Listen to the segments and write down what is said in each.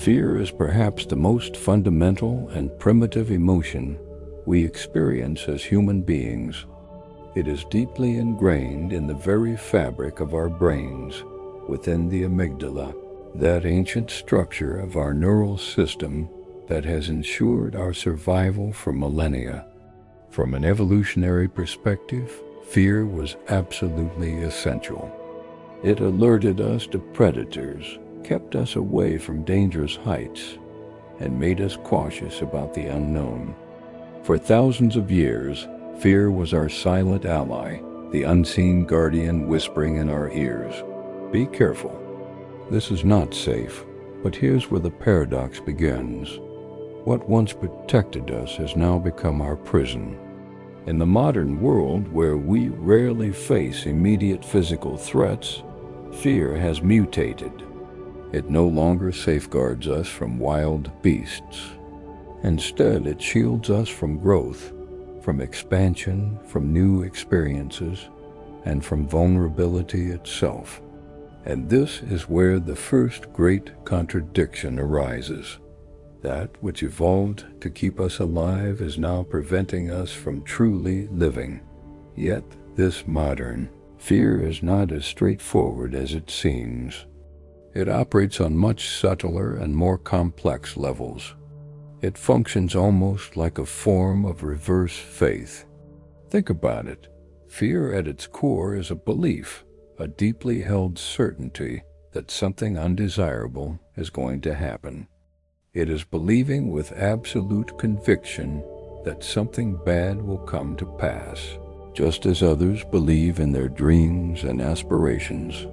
Fear is perhaps the most fundamental and primitive emotion we experience as human beings. It is deeply ingrained in the very fabric of our brains, within the amygdala, that ancient structure of our neural system that has ensured our survival for millennia. From an evolutionary perspective, fear was absolutely essential. It alerted us to predators, kept us away from dangerous heights, and made us cautious about the unknown. For thousands of years, fear was our silent ally, the unseen guardian whispering in our ears. Be careful. This is not safe. But here's where the paradox begins. What once protected us has now become our prison. In the modern world, where we rarely face immediate physical threats, fear has mutated. It no longer safeguards us from wild beasts. Instead, it shields us from growth, from expansion, from new experiences, and from vulnerability itself. And this is where the first great contradiction arises. That which evolved to keep us alive is now preventing us from truly living. Yet this modern fear is not as straightforward as it seems. It operates on much subtler and more complex levels. It functions almost like a form of reverse faith. Think about it. Fear at its core is a belief, a deeply held certainty that something undesirable is going to happen. It is believing with absolute conviction that something bad will come to pass, just as others believe in their dreams and aspirations.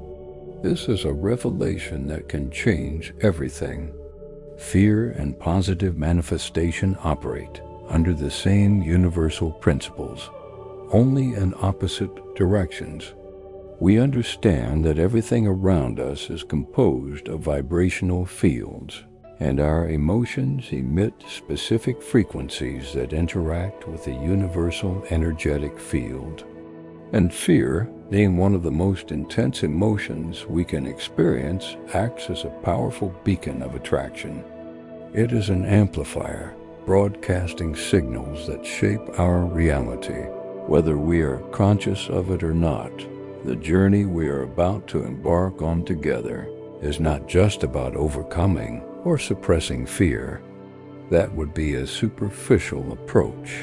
This is a revelation that can change everything. Fear and positive manifestation operate under the same universal principles, only in opposite directions. We understand that everything around us is composed of vibrational fields, and our emotions emit specific frequencies that interact with the universal energetic field. And fear, being one of the most intense emotions we can experience, acts as a powerful beacon of attraction. It is an amplifier, broadcasting signals that shape our reality, whether we are conscious of it or not. The journey we are about to embark on together is not just about overcoming or suppressing fear. That would be a superficial approach.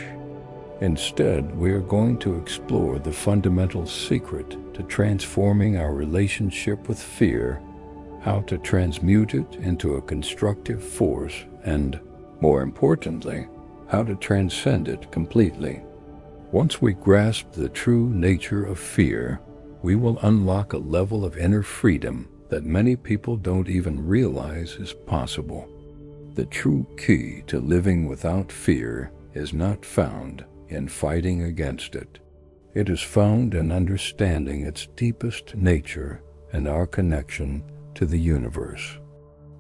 Instead, we are going to explore the fundamental secret to transforming our relationship with fear, how to transmute it into a constructive force, and, more importantly, how to transcend it completely. Once we grasp the true nature of fear, we will unlock a level of inner freedom that many people don't even realize is possible. The true key to living without fear is not found in fighting against it. It is found in understanding its deepest nature and our connection to the universe.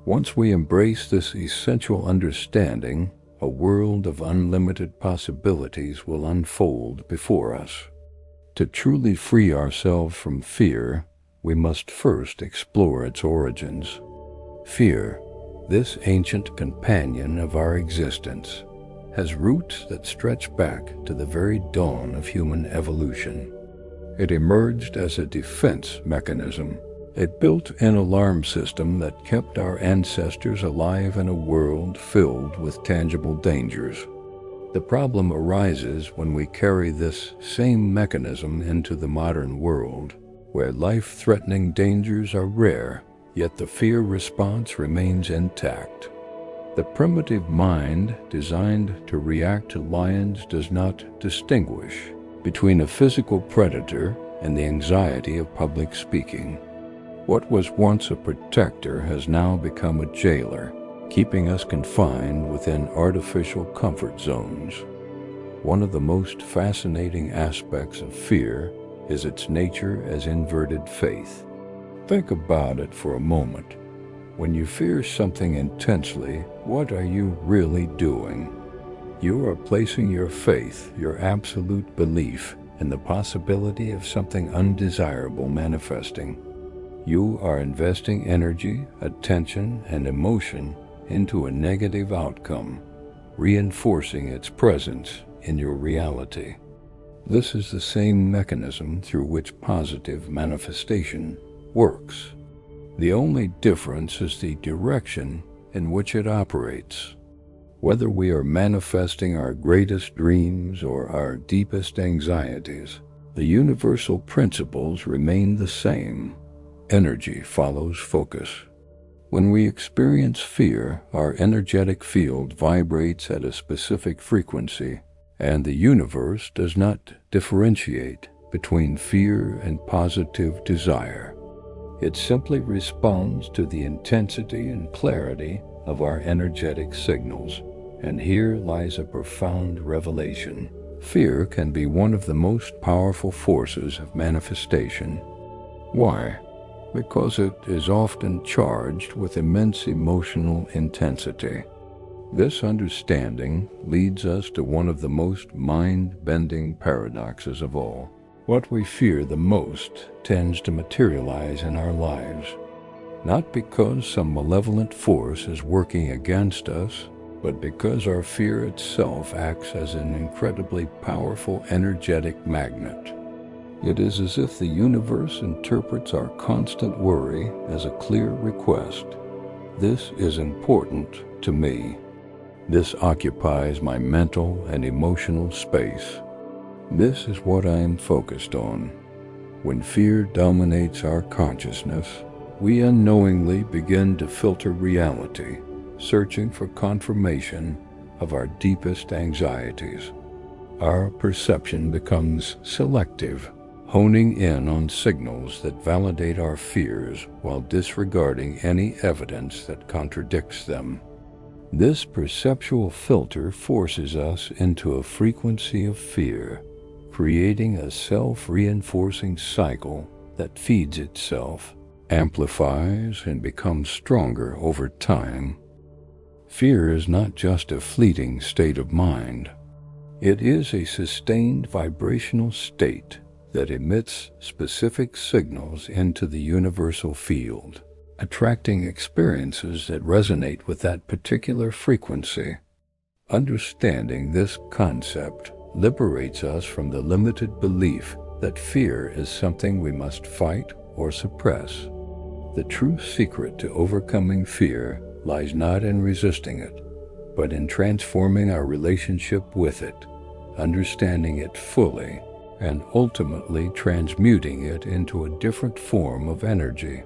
Once we embrace this essential understanding, a world of unlimited possibilities will unfold before us. To truly free ourselves from fear, we must first explore its origins. Fear, this ancient companion of our existence, has roots that stretch back to the very dawn of human evolution. It emerged as a defense mechanism, a built-in alarm system that kept our ancestors alive in a world filled with tangible dangers. The problem arises when we carry this same mechanism into the modern world, where life-threatening dangers are rare, yet the fear response remains intact. The primitive mind, designed to react to lions, does not distinguish between a physical predator and the anxiety of public speaking. What was once a protector has now become a jailer, keeping us confined within artificial comfort zones. One of the most fascinating aspects of fear is its nature as inverted faith. Think about it for a moment. When you fear something intensely, what are you really doing? You are placing your faith, your absolute belief, in the possibility of something undesirable manifesting. You are investing energy, attention, and emotion into a negative outcome, reinforcing its presence in your reality. This is the same mechanism through which positive manifestation works. The only difference is the direction in which it operates. Whether we are manifesting our greatest dreams or our deepest anxieties, the universal principles remain the same. Energy follows focus. When we experience fear, our energetic field vibrates at a specific frequency, and the universe does not differentiate between fear and positive desire. It simply responds to the intensity and clarity of our energetic signals. And here lies a profound revelation. Fear can be one of the most powerful forces of manifestation. Why? Because it is often charged with immense emotional intensity. This understanding leads us to one of the most mind-bending paradoxes of all. What we fear the most tends to materialize in our lives, not because some malevolent force is working against us, but because our fear itself acts as an incredibly powerful energetic magnet. It is as if the universe interprets our constant worry as a clear request. This is important to me. This occupies my mental and emotional space. This is what I am focused on. When fear dominates our consciousness, we unknowingly begin to filter reality, searching for confirmation of our deepest anxieties. Our perception becomes selective, honing in on signals that validate our fears while disregarding any evidence that contradicts them. This perceptual filter forces us into a frequency of fear, creating a self-reinforcing cycle that feeds itself, amplifies, and becomes stronger over time. Fear is not just a fleeting state of mind. It is a sustained vibrational state that emits specific signals into the universal field, attracting experiences that resonate with that particular frequency. Understanding this concept liberates us from the limited belief that fear is something we must fight or suppress. The true secret to overcoming fear lies not in resisting it, but in transforming our relationship with it, understanding it fully, and ultimately transmuting it into a different form of energy.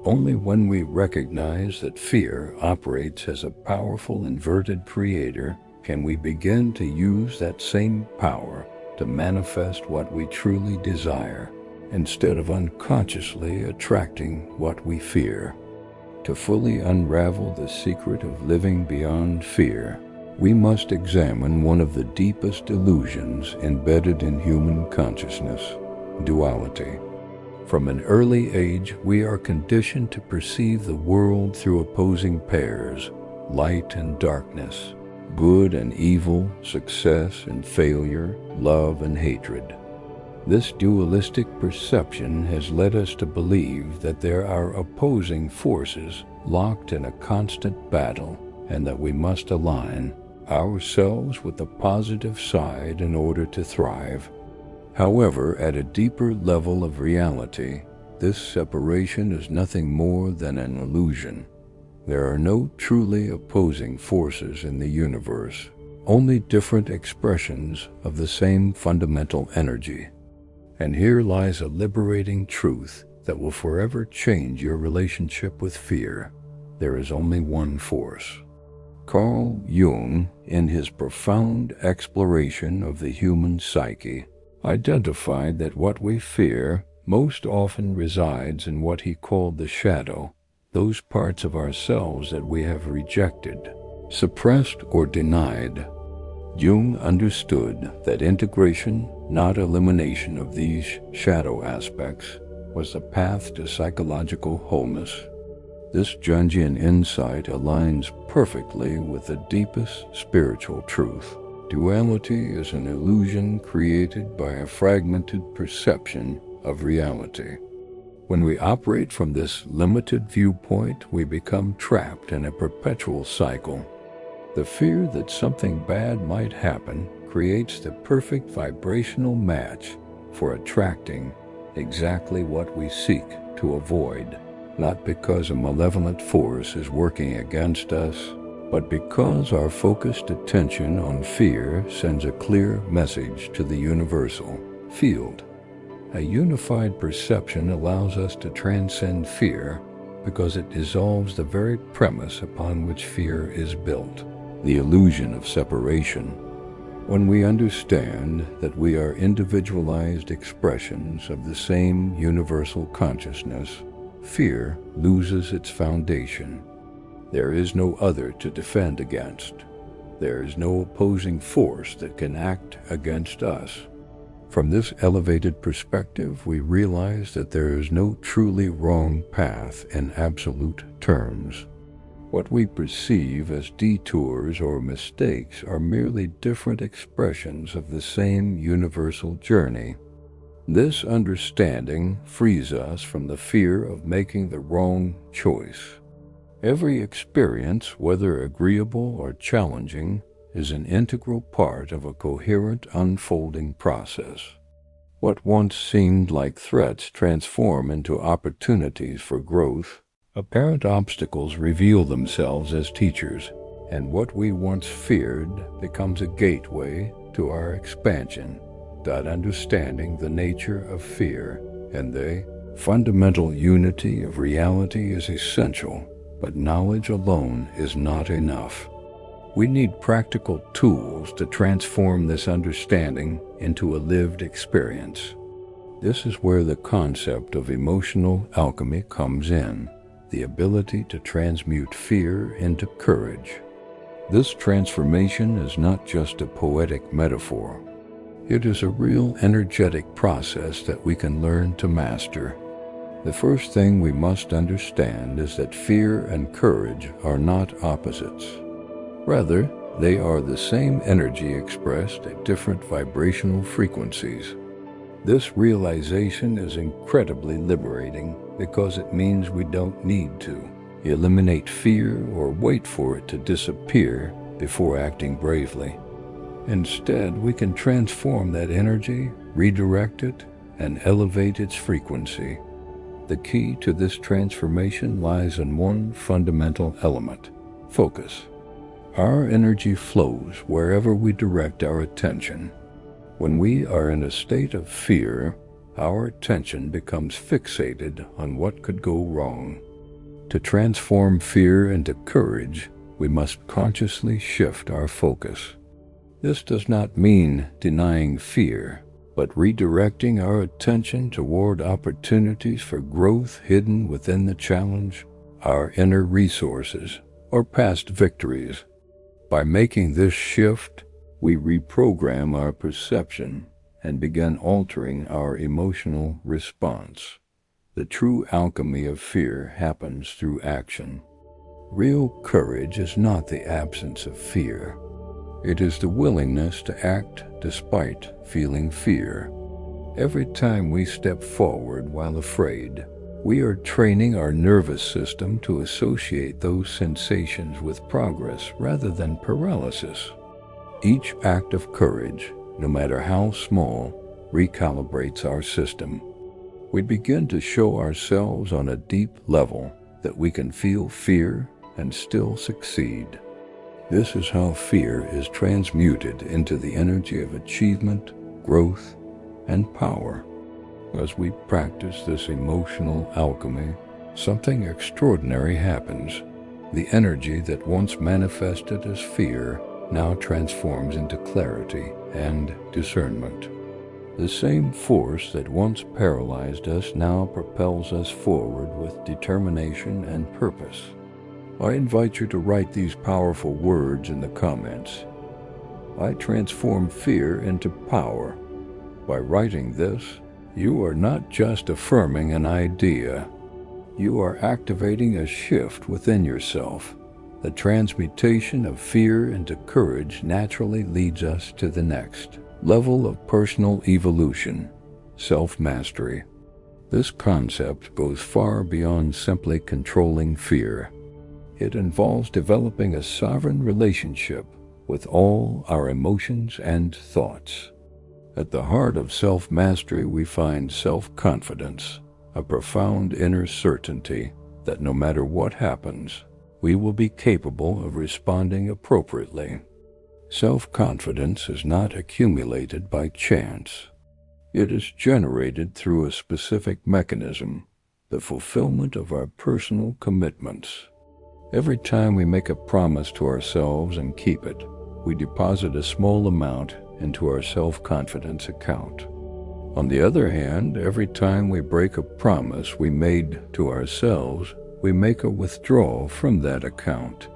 Only when we recognize that fear operates as a powerful inverted creator can we begin to use that same power to manifest what we truly desire, instead of unconsciously attracting what we fear. To fully unravel the secret of living beyond fear, we must examine one of the deepest illusions embedded in human consciousness: duality. From an early age, we are conditioned to perceive the world through opposing pairs, light and darkness, good and evil, success and failure, love and hatred. This dualistic perception has led us to believe that there are opposing forces locked in a constant battle, and that we must align ourselves with the positive side in order to thrive. However, at a deeper level of reality, this separation is nothing more than an illusion. There are no truly opposing forces in the universe, only different expressions of the same fundamental energy. And here lies a liberating truth that will forever change your relationship with fear. There is only one force. Carl Jung, in his profound exploration of the human psyche, identified that what we fear most often resides in what he called the shadow, those parts of ourselves that we have rejected, suppressed, or denied. Jung understood that integration, not elimination, of these shadow aspects was the path to psychological wholeness. This Jungian insight aligns perfectly with the deepest spiritual truth. Duality is an illusion created by a fragmented perception of reality. When we operate from this limited viewpoint, we become trapped in a perpetual cycle. The fear that something bad might happen creates the perfect vibrational match for attracting exactly what we seek to avoid, not because a malevolent force is working against us, but because our focused attention on fear sends a clear message to the universal field. A unified perception allows us to transcend fear because it dissolves the very premise upon which fear is built, the illusion of separation. When we understand that we are individualized expressions of the same universal consciousness, fear loses its foundation. There is no other to defend against. There is no opposing force that can act against us. From this elevated perspective, we realize that there is no truly wrong path in absolute terms. What we perceive as detours or mistakes are merely different expressions of the same universal journey. This understanding frees us from the fear of making the wrong choice. Every experience, whether agreeable or challenging, is an integral part of a coherent unfolding process. What once seemed like threats transform into opportunities for growth. Apparent obstacles reveal themselves as teachers, and what we once feared becomes a gateway to our expansion. Understanding the nature of fear and the fundamental unity of reality is essential, but knowledge alone is not enough. We need practical tools to transform this understanding into a lived experience. This is where the concept of emotional alchemy comes in, the ability to transmute fear into courage. This transformation is not just a poetic metaphor. It is a real energetic process that we can learn to master. The first thing we must understand is that fear and courage are not opposites. Rather, they are the same energy expressed at different vibrational frequencies. This realization is incredibly liberating because it means we don't need to eliminate fear or wait for it to disappear before acting bravely. Instead, we can transform that energy, redirect it, and elevate its frequency. The key to this transformation lies in one fundamental element: focus. Our energy flows wherever we direct our attention. When we are in a state of fear, our attention becomes fixated on what could go wrong. To transform fear into courage, we must consciously shift our focus. This does not mean denying fear, but redirecting our attention toward opportunities for growth hidden within the challenge, our inner resources, or past victories. By making this shift, we reprogram our perception and begin altering our emotional response. The true alchemy of fear happens through action. Real courage is not the absence of fear. It is the willingness to act despite feeling fear. Every time we step forward while afraid, we are training our nervous system to associate those sensations with progress rather than paralysis. Each act of courage, no matter how small, recalibrates our system. We begin to show ourselves on a deep level that we can feel fear and still succeed. This is how fear is transmuted into the energy of achievement, growth, and power. As we practice this emotional alchemy, something extraordinary happens. The energy that once manifested as fear now transforms into clarity and discernment. The same force that once paralyzed us now propels us forward with determination and purpose. I invite you to write these powerful words in the comments. I transform fear into power. By writing this, you are not just affirming an idea. You are activating a shift within yourself. The transmutation of fear into courage naturally leads us to the next level of personal evolution, self-mastery. This concept goes far beyond simply controlling fear. It involves developing a sovereign relationship with all our emotions and thoughts. At the heart of self-mastery, we find self-confidence, a profound inner certainty that no matter what happens, we will be capable of responding appropriately. Self-confidence is not accumulated by chance. It is generated through a specific mechanism, the fulfillment of our personal commitments. Every time we make a promise to ourselves and keep it, we deposit a small amount into our self-confidence account. On the other hand, every time we break a promise we made to ourselves, we make a withdrawal from that account.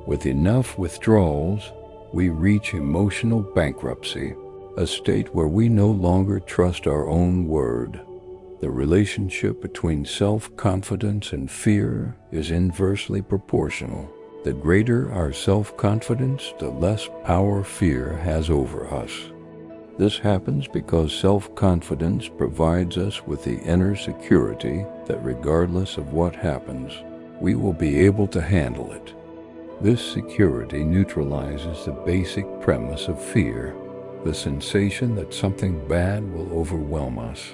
With enough withdrawals, we reach emotional bankruptcy, a state where we no longer trust our own word. The relationship between self-confidence and fear is inversely proportional. The greater our self-confidence, the less power fear has over us. This happens because self-confidence provides us with the inner security that regardless of what happens, we will be able to handle it. This security neutralizes the basic premise of fear, the sensation that something bad will overwhelm us.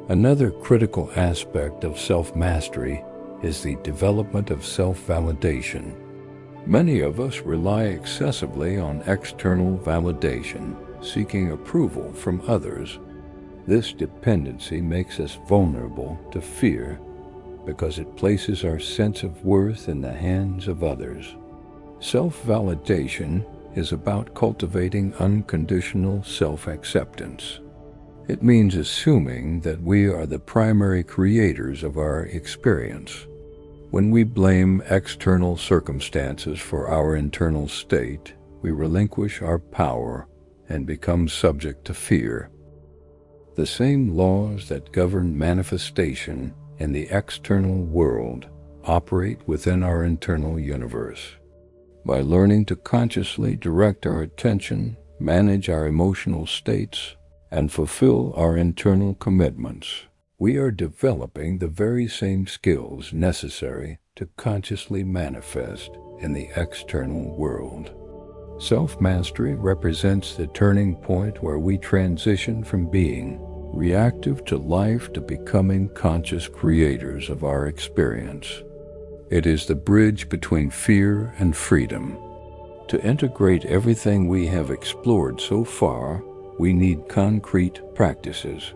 Another critical aspect of self-mastery is the development of self-validation. Many of us rely excessively on external validation, seeking approval from others. This dependency makes us vulnerable to fear because it places our sense of worth in the hands of others. Self-validation is about cultivating unconditional self-acceptance. It means assuming that we are the primary creators of our experience. When we blame external circumstances for our internal state, we relinquish our power and become subject to fear. The same laws that govern manifestation in the external world operate within our internal universe. By learning to consciously direct our attention, manage our emotional states, and fulfill our internal commitments, we are developing the very same skills necessary to consciously manifest in the external world. Self-mastery represents the turning point where we transition from being reactive to life to becoming conscious creators of our experience. It is the bridge between fear and freedom. To integrate everything we have explored so far, we need concrete practices.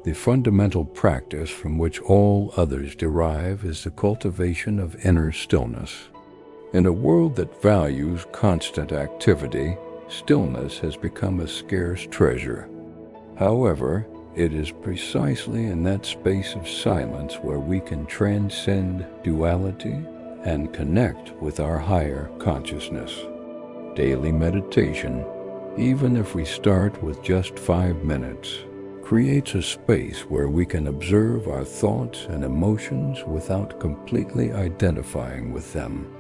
The fundamental practice from which all others derive is the cultivation of inner stillness. In a world that values constant activity, stillness has become a scarce treasure. However, it is precisely in that space of silence where we can transcend duality and connect with our higher consciousness. Daily meditation, even if we start with just 5 minutes, creates a space where we can observe our thoughts and emotions without completely identifying with them.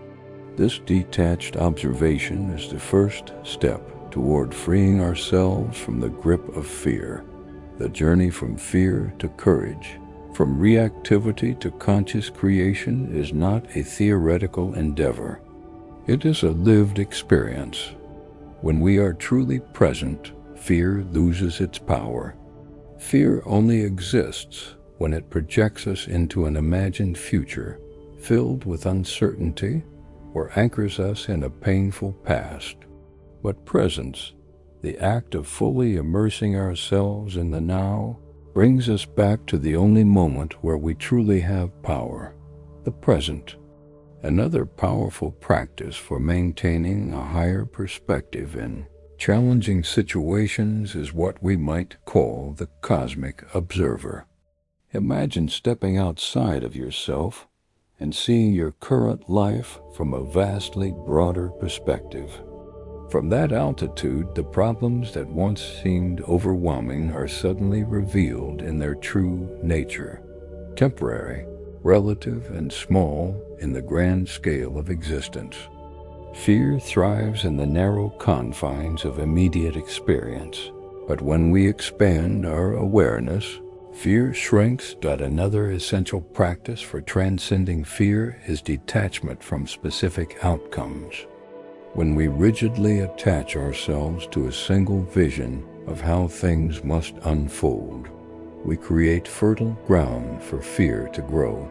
This detached observation is the first step toward freeing ourselves from the grip of fear. The journey from fear to courage, from reactivity to conscious creation, is not a theoretical endeavor. It is a lived experience. When we are truly present, fear loses its power. Fear only exists when it projects us into an imagined future filled with uncertainty or anchors us in a painful past. But presence, the act of fully immersing ourselves in the now, brings us back to the only moment where we truly have power, the present. Another powerful practice for maintaining a higher perspective in challenging situations is what we might call the cosmic observer. Imagine stepping outside of yourself and seeing your current life from a vastly broader perspective. From that altitude, the problems that once seemed overwhelming are suddenly revealed in their true nature, temporary, relative, and small in the grand scale of existence. Fear thrives in the narrow confines of immediate experience, but when we expand our awareness, Fear shrinks. Another essential practice for transcending fear is detachment from specific outcomes. When we rigidly attach ourselves to a single vision of how things must unfold, we create fertile ground for fear to grow.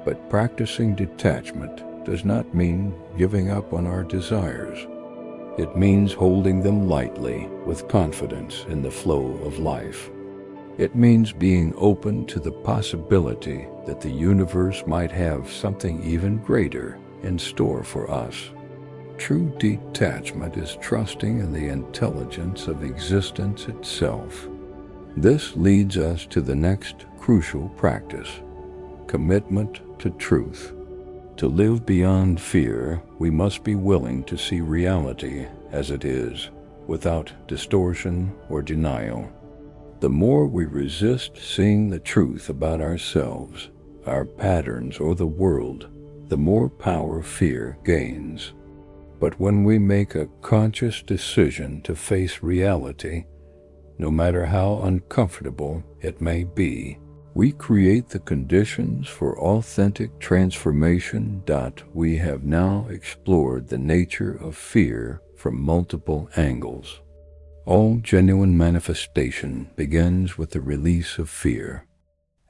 But practicing detachment does not mean giving up on our desires. It means holding them lightly with confidence in the flow of life. It means being open to the possibility that the universe might have something even greater in store for us. True detachment is trusting in the intelligence of existence itself. This leads us to the next crucial practice: commitment to truth. To live beyond fear, we must be willing to see reality as it is, without distortion or denial. The more we resist seeing the truth about ourselves, our patterns, or the world, the more power fear gains. But when we make a conscious decision to face reality, no matter how uncomfortable it may be, we create the conditions for authentic transformation. We have now explored the nature of fear from multiple angles. All genuine manifestation begins with the release of fear.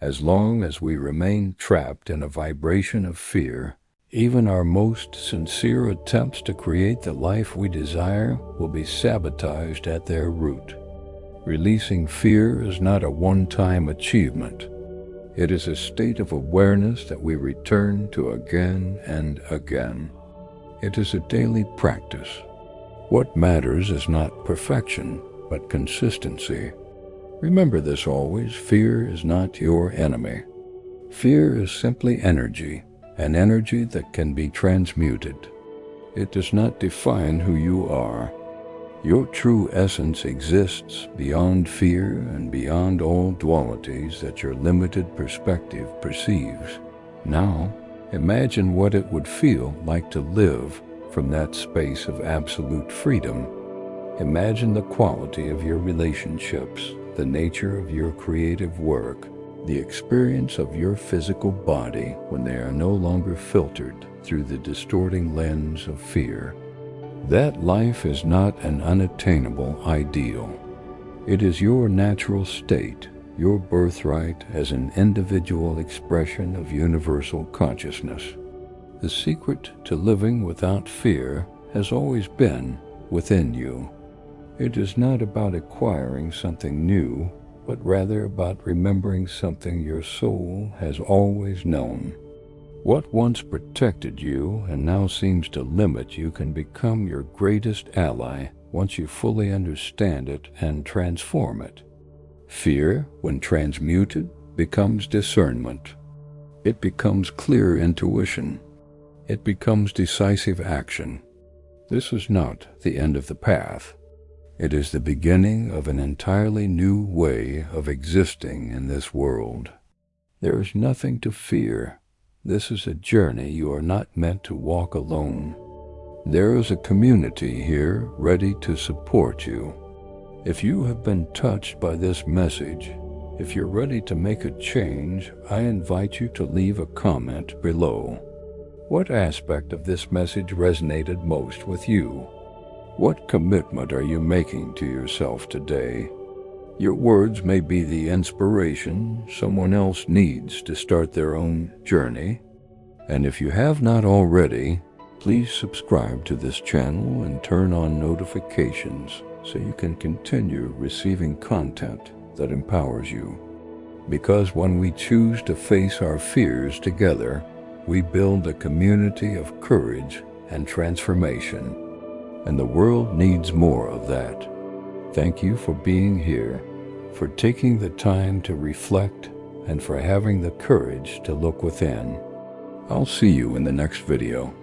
As long as we remain trapped in a vibration of fear, even our most sincere attempts to create the life we desire will be sabotaged at their root. Releasing fear is not a one-time achievement. It is a state of awareness that we return to again and again. It is a daily practice. What matters is not perfection, but consistency. Remember this always: fear is not your enemy. Fear is simply energy, an energy that can be transmuted. It does not define who you are. Your true essence exists beyond fear and beyond all dualities that your limited perspective perceives. Now, imagine what it would feel like to live from that space of absolute freedom. Imagine the quality of your relationships, the nature of your creative work, the experience of your physical body when they are no longer filtered through the distorting lens of fear. That life is not an unattainable ideal. It is your natural state, your birthright as an individual expression of universal consciousness. The secret to living without fear has always been within you. It is not about acquiring something new, but rather about remembering something your soul has always known. What once protected you and now seems to limit you can become your greatest ally once you fully understand it and transform it. Fear, when transmuted, becomes discernment. It becomes clear intuition. It becomes decisive action. This is not the end of the path. It is the beginning of an entirely new way of existing in this world. There is nothing to fear. This is a journey you are not meant to walk alone. There is a community here ready to support you. If you have been touched by this message, if you're ready to make a change, I invite you to leave a comment below. What aspect of this message resonated most with you? What commitment are you making to yourself today? Your words may be the inspiration someone else needs to start their own journey. And if you have not already, please subscribe to this channel and turn on notifications so you can continue receiving content that empowers you. Because when we choose to face our fears together, we build a community of courage and transformation, and the world needs more of that. Thank you for being here, for taking the time to reflect, and for having the courage to look within. I'll see you in the next video.